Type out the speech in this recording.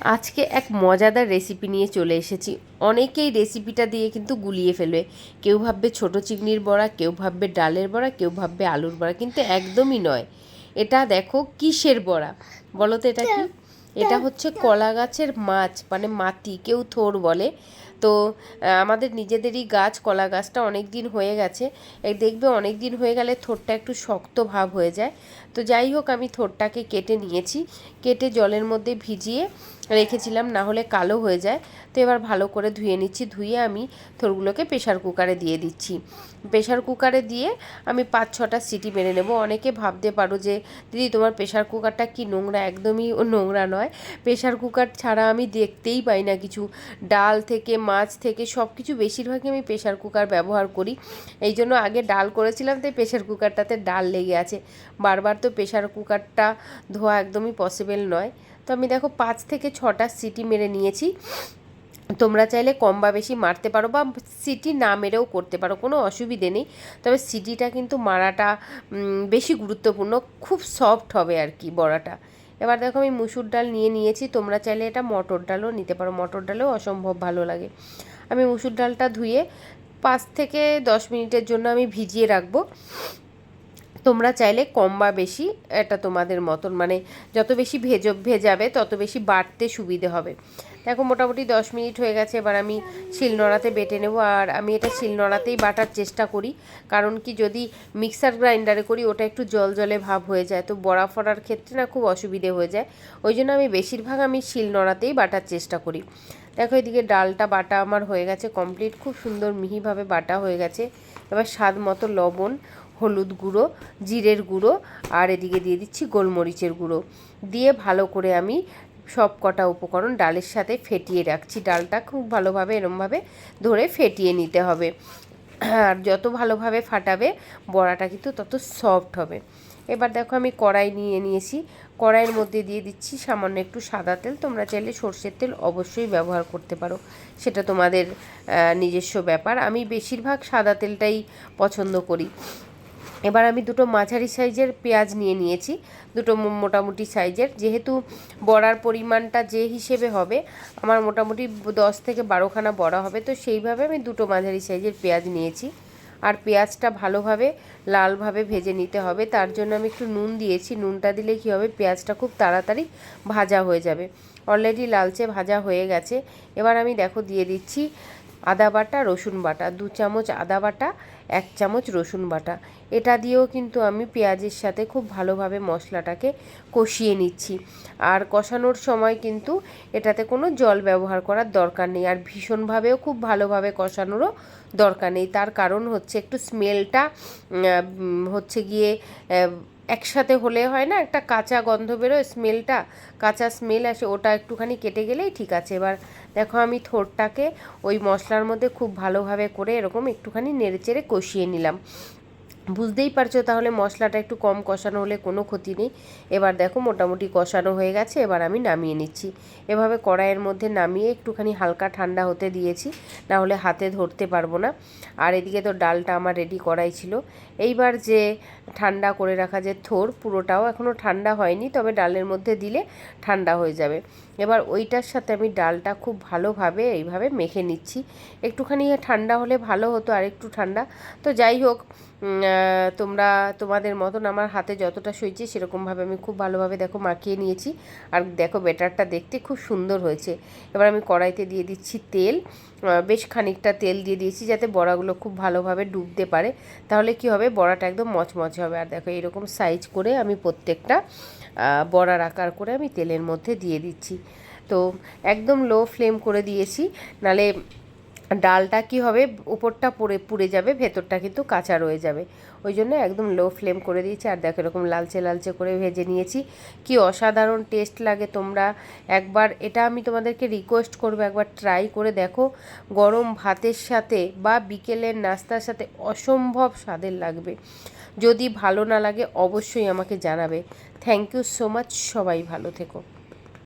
আজকে এক মজাদার রেসিপি নিয়ে চলে এসেছি। অনেকেই রেসিপিটা দিয়ে কিন্তু গুলিয়ে ফেলবে। কেউ ভাববে ছোটো চিংড়ির বড়া, কেউ ভাববে ডালের বড়া, কেউ ভাববে আলুর বড়া, কিন্তু একদমই নয়। এটা দেখো কিসের বড়া বলো তো, এটা কি? এটা হচ্ছে কলা গাছের মাছ, মানে মাতি, কেউ থোড় বলে। তো আমাদের নিজেদেরই গাছ, কলা গাছটা অনেক দিন হয়ে গেছে। দেখবে অনেক দিন হয়ে গেলে থোড়টা একটু শক্ত ভাব হয়ে যায়। তো যাই হোক, আমি থোড়টাকে কেটে নিয়েছি, কেটে জলের মধ্যে ভিজিয়ে রেখেছিলাম, না হলে কালো হয়ে যায়। তো এবার ভালো করে ধুয়ে নিচ্ছি, ধুয়ে আমি থোড়গুলোকে প্রেশার কুকারে দিয়ে দিচ্ছি। প্রেশার কুকারে দিয়ে আমি 5-6টা সিটি মেরে নেব। অনেকে ভাবতে পারো যে দিদি তোমার প্রেশার কুকারটা কি নোংরা? একদমই নোংরা নয়। প্রেশার কুকার ছাড়া আমি দেখতেই পাই না কিছু। ডাল থেকে মাছ থেকে সব কিছু বেশিরভাগই আমি প্রেশার কুকার ব্যবহার করি। এই জন্য আগে ডাল করেছিলাম, তাই প্রেশার কুকারটাতে ডাল লেগে আছে। বারবার তো প্রেশার কুকারটা ধোয়া একদমই পসিবল নয়। তো আমি দেখো 5 থেকে 6টা সিটি মেরে নিয়েছি। তোমরা চাইলে কম বা বেশি মারতে পারো, বা সিটি না মেরেও করতে পারো, কোনো অসুবিধে নেই। তবে সিটিটা কিন্তু মারাটা বেশি গুরুত্বপূর্ণ, খুব সফট হবে আর কি বড়াটা। এবার দেখো আমি মুসুর ডাল নিয়ে নিয়েছি, তোমরা চাইলে এটা মটর ডালও নিতে পারো, মটর ডালেও অসম্ভব ভালো লাগে। আমি মুসুর ডালটা ধুয়ে 5 থেকে 10 মিনিটের জন্য আমি ভিজিয়ে রাখবো। তোমরা চাইলে কম বা বেশি, এটা তোমাদের মতন, মানে যত বেশি ভেজাবে তত বেশি বাটতে সুবিধে হবে। দেখো মোটামুটি 10 মিনিট হয়ে গেছে। এবার আমি শিলনোড়াতে বেটে নেব, আর আমি এটা শিলনোড়াতেই বাটার চেষ্টা করি। কারণ কি, যদি মিক্সার গ্রাইন্ডারে করি ওটা একটু জল জলে ভাব হয়ে যায়, তো বড়া ফড়ার ক্ষেত্রে না খুব অসুবিধে হয়ে যায়। ওই জন্য আমি বেশিরভাগ শিলনোড়াতেই বাটার চেষ্টা করি। দেখো এদিকে ডালটা বাটা আমার হয়ে গেছে কমপ্লিট, খুব সুন্দর মিহিভাবে বাটা হয়ে গেছে। এবার স্বাদ মতো লবণ, হলুদ গুঁড়ো, জিরের গুঁড়ো, আর এদিকে দিয়ে দিচ্ছি গোলমরিচের গুঁড়ো দিয়ে ভালো করে আমি সব কটা উপকরণ ডালের সাথে ফেটিয়ে রাখছি। ডালটা খুব ভালোভাবে এরমভাবে ধরে ফেটিয়ে নিতে হবে, আর যত ভালোভাবে ফাটাবে বড়াটা কিন্তু তত সফট হবে। এবার দেখো আমি কড়াই নিয়ে নিয়েছি, কড়াইয়ের মধ্যে দিয়ে দিচ্ছি সামান্য একটু সাদা তেল। তোমরা চাইলে সর্ষের তেল অবশ্যই ব্যবহার করতে পারো, সেটা তোমাদের নিজস্ব ব্যাপার। আমি বেশিরভাগ সাদা তেলটাই পছন্দ করি। এবার আমি দুটো মাঝারি সাইজের পেঁয়াজ নিয়ে নিয়েছি, দুটো মোটামুটি সাইজের। যেহেতু বড়ার পরিমাণটা যে হিসেবে হবে, আমার মোটামুটি 10 থেকে 12খানা বড়া হবে, তো সেইভাবে আমি দুটো মাঝারি সাইজের পেঁয়াজ নিয়েছি। আর পেঁয়াজটা ভালোভাবে লালভাবে ভেজে নিতে হবে, তার জন্য আমি একটু নুন দিয়েছি। নুনটা দিলে কী হবে, পেঁয়াজটা খুব তাড়াতাড়ি ভাজা হয়ে যাবে। অলরেডি লালচে ভাজা হয়ে গেছে। এবার আমি দেখো দিয়ে দিচ্ছি আদা বাটা, রসুন বাটা, 2 চামচ আদা বাটা, 1 চামচ রসুন বাটা। এটা দিয়েও কিন্তু আমি পেঁয়াজের সাথে খুব ভালোভাবে মশলাটাকে কষিয়ে নিচ্ছি। আর কষানোর সময় কিন্তু এটাতে কোনো জল ব্যবহার করার দরকার নেই, আর ভীষণভাবেও খুব ভালোভাবে কষানোরও দরকার নেই। তার কারণ হচ্ছে একটু স্মেলটা হচ্ছে গিয়ে একসাথে হলে হয় না, একটা কাঁচা গন্ধ বেরোয়, স্মেলটা কাঁচা স্মেল আসে, ওটা একটুখানি কেটে গেলেই ঠিক আছে। এবার দেখো আমি থোড়টাকে ওই মশলার মধ্যে খুব ভালোভাবে করে এরকম একটুখানি নেড়েচেড়ে কষিয়ে নিলাম। বুঝতেই পারছো তাহলে মশলাটা একটু কম কষানো হলে কোনো ক্ষতি নেই। এবার দেখো মোটামুটি কষানো হয়ে গেছে, এবার আমি নামিয়ে নিচ্ছি। এভাবে কড়াইয়ের মধ্যে নামিয়ে একটুখানি হালকা ঠান্ডা হতে দিয়েছি, না হলে হাতে ধরতে পারবো না। আর এদিকে তো ডালটা আমার রেডি করাই ছিল। এইবার যে ঠান্ডা করে রাখা যে থোড়, পুরোটাও এখনও ঠান্ডা হয়নি, তবে ডালের মধ্যে দিলে ঠান্ডা হয়ে যাবে। এবার ওইটার সাথে আমি ডালটা খুব ভালোভাবে এইভাবে মেখে নিচ্ছি। একটুখানি ঠান্ডা হলে ভালো হতো, আর একটু ঠান্ডা। তো যাই হোক, তোমরা তোমাদের মতন, আমার হাতে যতটা সইছে সেরকমভাবে আমি খুব ভালোভাবে দেখো মাখিয়ে নিয়েছি। আর দেখো ব্যাটারটা দেখতে খুব সুন্দর হয়েছে। এবার আমি কড়াইতে দিয়ে দিচ্ছি তেল, বেশ খানিকটা তেল দিয়ে দিয়েছি, যাতে বড়াগুলো খুব ভালোভাবে ডুবতে পারে। তাহলে কি হবে, বড়াটা একদম মচমচে হবে। আর দেখো এরকম সাইজ করে আমি প্রত্যেকটা বড়ার আকার করে আমি তেলের মধ্যে দিয়ে দিচ্ছি। তো একদম লো ফ্লেম করে দিয়েছি, নালে ডালটা কি হবে, উপরটা পুড়ে যাবে, ভেতরটা কিন্তু কাঁচা রয়ে যাবে। ওই জন্য একদম লো ফ্লেম করে দিয়েছি। আর দেখো এরকম লালচে লালচে করে ভেজে নিয়েছি। কি অসাধারণ টেস্ট লাগে। তোমরা একবার, এটা আমি তোমাদেরকে রিকোয়েস্ট করবো, একবার ট্রাই করে দেখো। গরম ভাতের সাথে বা বিকেলের নাস্তার সাথে অসম্ভব স্বাদের লাগবে। যদি ভালো না লাগে অবশ্যই আমাকে জানাবে। থ্যাংক ইউ সো মাচ, সবাই ভালো থেকো।